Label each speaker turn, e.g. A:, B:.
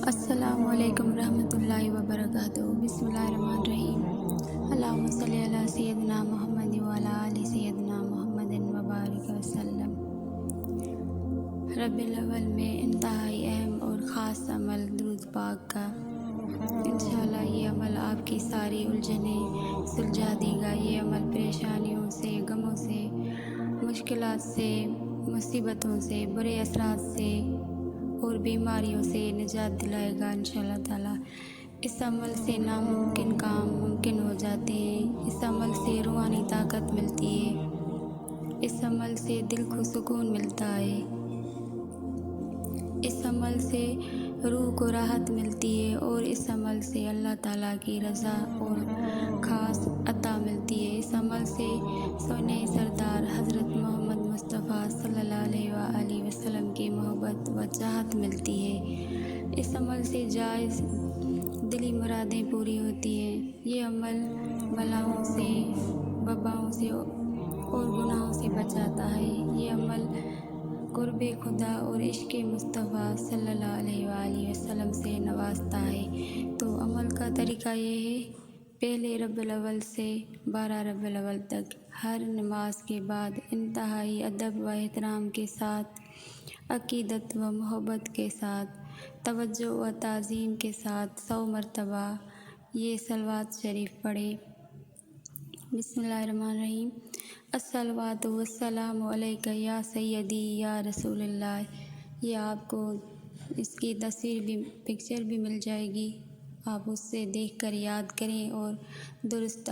A: السلام علیکم ورحمۃ اللہ وبرکاتہ۔ بسم اللہ الرحمن الرحیم۔ اللہم صلی علی سیدنا محمد وعلی آل سیدنا محمد وبارک وسلم۔ ربیع الاول میں انتہائی اہم اور خاص عمل درود پاک کا۔ انشاءاللہ یہ عمل آپ کی ساری الجھنیں سلجھا دے گا۔ یہ عمل پریشانیوں سے، غموں سے، مشکلات سے، مصیبتوں سے، برے اثرات سے اور بیماریوں سے نجات دلائے گا انشاءاللہ تعالیٰ۔ اس عمل سے ناممکن کام ممکن ہو جاتے ہیں۔ اس عمل سے روحانی طاقت ملتی ہے۔ اس عمل سے دل کو سکون ملتا ہے۔ اس عمل سے روح کو راحت ملتی ہے اور اس عمل سے اللہ تعالیٰ کی رضا اور خاص عطا ملتی ہے۔ اس عمل سے سونے سردار حضرت محمد مصطفیٰ صلی اللہ علیہ وآلہ وسلم کی محبت و چاہت ملتی ہے۔ اس عمل سے جائز دلی مرادیں پوری ہوتی ہیں۔ یہ عمل بلاؤں سے، وباؤں سے اور گناہوں سے بچاتا ہے۔ یہ عمل قرب خدا اور عشق مصطفیٰ صلی اللہ علیہ وآلہ وسلم سے نوازتا ہے۔ تو عمل کا طریقہ یہ ہے، پہلے ربیع الاول سے 12 ربیع الاول تک ہر نماز کے بعد انتہائی ادب و احترام کے ساتھ، عقیدت و محبت کے ساتھ، توجہ و تعظیم کے ساتھ 100 مرتبہ یہ صلوات شریف پڑھیں۔ بسم اللہ الرحمن الرحیم۔ الصلوات والسلام علیک یا سیدی یا رسول اللہ۔ یہ آپ کو اس کی تصویر بھی، پکچر بھی مل جائے گی، آپ اس سے دیکھ کر یاد کریں اور درست